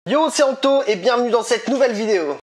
Yo, c'est Anto et bienvenue dans cette nouvelle vidéo.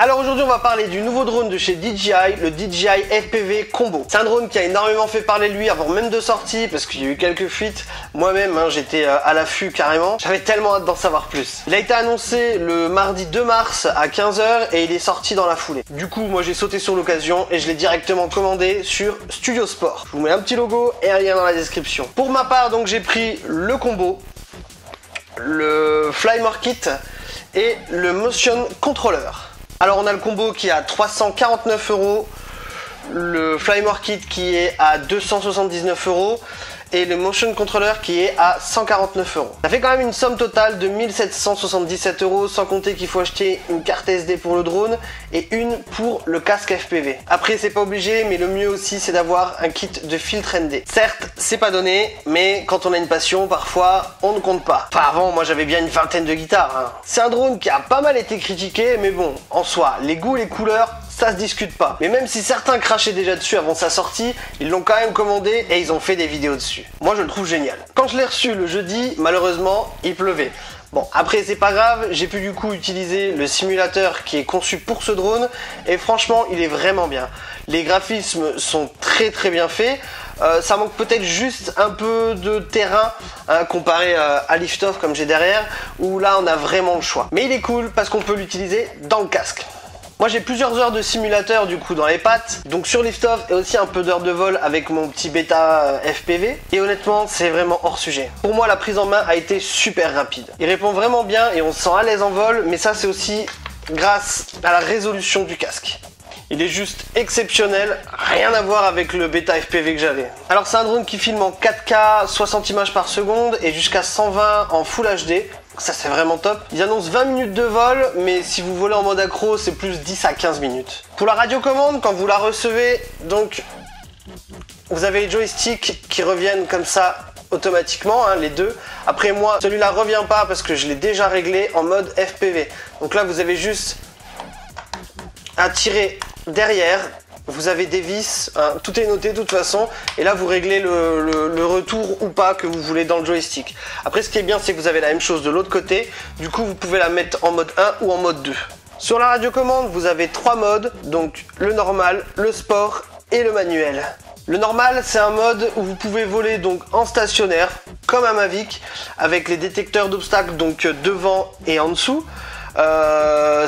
Alors aujourd'hui on va parler du nouveau drone de chez DJI, le DJI FPV Combo. C'est un drone qui a énormément fait parler de lui avant même de sortie parce qu'il y a eu quelques fuites. Moi-même j'étais à l'affût carrément, j'avais tellement hâte d'en savoir plus. Il a été annoncé le mardi 2 mars à 15 h et il est sorti dans la foulée. Du coup moi j'ai sauté sur l'occasion et je l'ai directement commandé sur Studio Sport. Je vous mets un petit logo et un lien dans la description. Pour ma part donc j'ai pris le Combo, le Flymore Kit et le Motion Controller. Alors on a le Combo qui est à 349 €, le Flymore Kit qui est à 279 € et le Motion Controller qui est à 149 €. Ça fait quand même une somme totale de 1777 € sans compter qu'il faut acheter une carte SD pour le drone et une pour le casque FPV. Après c'est pas obligé mais le mieux aussi c'est d'avoir un kit de filtre ND. Certes c'est pas donné mais quand on a une passion parfois on ne compte pas. Enfin avant moi j'avais bien une vingtaine de guitares hein. C'est un drone qui a pas mal été critiqué mais bon en soi les goûts et les couleurs ça se discute pas. Mais même si certains crachaient déjà dessus avant sa sortie, ils l'ont quand même commandé et ils ont fait des vidéos dessus. Moi je le trouve génial. Quand je l'ai reçu le jeudi, malheureusement, il pleuvait. Bon, après c'est pas grave, j'ai pu du coup utiliser le simulateur qui est conçu pour ce drone et franchement, il est vraiment bien. Les graphismes sont très bien faits. Ça manque peut-être juste un peu de terrain hein, comparé à Liftoff comme j'ai derrière, où là on a vraiment le choix. Mais il est cool parce qu'on peut l'utiliser dans le casque. Moi j'ai plusieurs heures de simulateur du coup dans les pattes, donc sur Liftoff et aussi un peu d'heures de vol avec mon petit bêta FPV et honnêtement c'est vraiment hors sujet. Pour moi la prise en main a été super rapide. Il répond vraiment bien et on se sent à l'aise en vol mais ça c'est aussi grâce à la résolution du casque. Il est juste exceptionnel, rien à voir avec le bêta FPV que j'avais. Alors c'est un drone qui filme en 4K 60 images par seconde et jusqu'à 120 en Full HD. Ça c'est vraiment top. Ils annoncent 20 minutes de vol, mais si vous volez en mode accro, c'est plus 10 à 15 minutes. Pour la radiocommande, quand vous la recevez, donc vous avez les joysticks qui reviennent comme ça automatiquement, hein, les deux. Après moi, celui-là revient pas parce que je l'ai déjà réglé en mode FPV. Donc là, vous avez juste à tirer derrière. Vous avez des vis, hein, tout est noté de toute façon et là vous réglez le retour ou pas que vous voulez dans le joystick. Après ce qui est bien c'est que vous avez la même chose de l'autre côté, du coup vous pouvez la mettre en mode 1 ou en mode 2. Sur la radiocommande vous avez 3 modes, donc le normal, le sport et le manuel. Le normal c'est un mode où vous pouvez voler donc en stationnaire comme un Mavic avec les détecteurs d'obstacles donc devant et en dessous.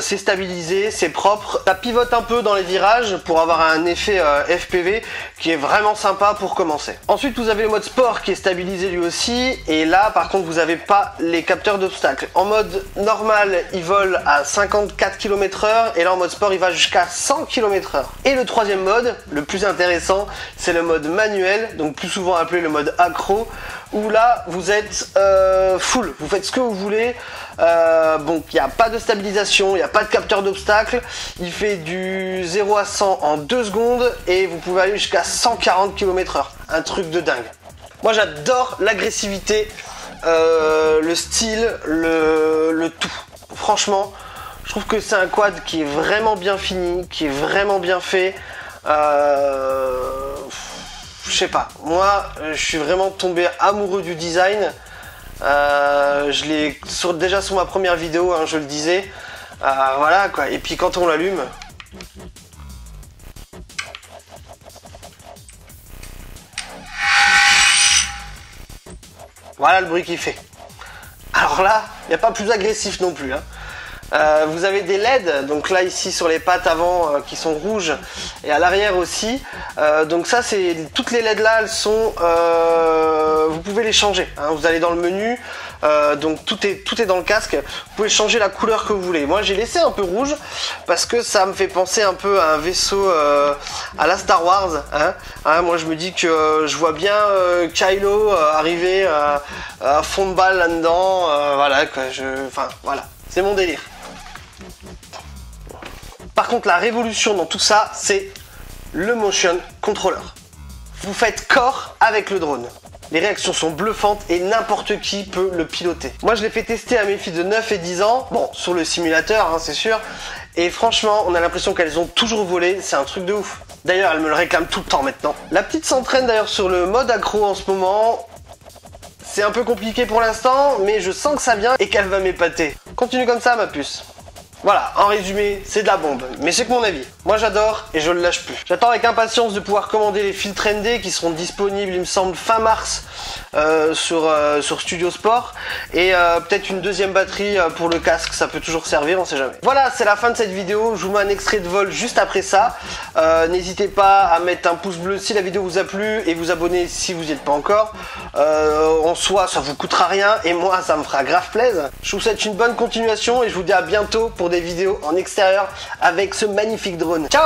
C'est stabilisé, c'est propre, ça pivote un peu dans les virages pour avoir un effet FPV qui est vraiment sympa pour commencer. Ensuite vous avez le mode sport qui est stabilisé lui aussi et là par contre vous n'avez pas les capteurs d'obstacles. En mode normal il vole à 54 km/h et là en mode sport il va jusqu'à 100 km/h. Et le troisième mode, le plus intéressant, c'est le mode manuel, donc plus souvent appelé le mode accro, où là vous êtes full, vous faites ce que vous voulez. Bon, il n'y a pas de stabilisation, il n'y a pas de capteur d'obstacles, il fait du 0 à 100 en 2 secondes et vous pouvez aller jusqu'à 140 km/h, un truc de dingue. Moi j'adore l'agressivité, le style, le tout. Franchement, je trouve que c'est un quad qui est vraiment bien fini, qui est vraiment bien fait. Je sais pas, moi je suis vraiment tombé amoureux du design. Je l'ai déjà sur ma première vidéo, hein, je le disais. Voilà quoi, et puis quand on l'allume, voilà le bruit qu'il fait. Alors là, il n'y a pas plus agressif non plus, hein. Vous avez des LED, donc là ici sur les pattes avant qui sont rouges et à l'arrière aussi. Donc ça c'est toutes les LED là, elles sont, vous pouvez les changer. Hein, vous allez dans le menu, donc tout est dans le casque. Vous pouvez changer la couleur que vous voulez. Moi j'ai laissé un peu rouge parce que ça me fait penser un peu à un vaisseau à la Star Wars. Hein, moi je me dis que je vois bien Kylo arriver à fond de balle là-dedans. Voilà quoi. Enfin voilà, c'est mon délire. Par contre, la révolution dans tout ça, c'est le Motion Controller. Vous faites corps avec le drone. les réactions sont bluffantes et n'importe qui peut le piloter. Moi je l'ai fait tester à mes filles de 9 et 10 ans, bon sur le simulateur hein, c'est sûr, et franchement on a l'impression qu'elles ont toujours volé, c'est un truc de ouf. D'ailleurs elle me le réclame tout le temps maintenant. La petite s'entraîne d'ailleurs sur le mode accro en ce moment. C'est un peu compliqué pour l'instant, mais je sens que ça vient et qu'elle va m'épater. Continue comme ça ma puce. Voilà, en résumé, c'est de la bombe, mais c'est que mon avis. Moi j'adore et je le lâche plus. J'attends avec impatience de pouvoir commander les fils Trendy qui seront disponibles, il me semble, fin mars sur Studio Sport. Et peut-être une deuxième batterie pour le casque, ça peut toujours servir, on sait jamais. Voilà, c'est la fin de cette vidéo. Je vous mets un extrait de vol juste après ça. N'hésitez pas à mettre un pouce bleu si la vidéo vous a plu et vous abonner si vous n'y êtes pas encore. En soi, ça vous coûtera rien et moi, ça me fera grave plaisir. Je vous souhaite une bonne continuation et je vous dis à bientôt pour des vidéos en extérieur avec ce magnifique drone. Ciao!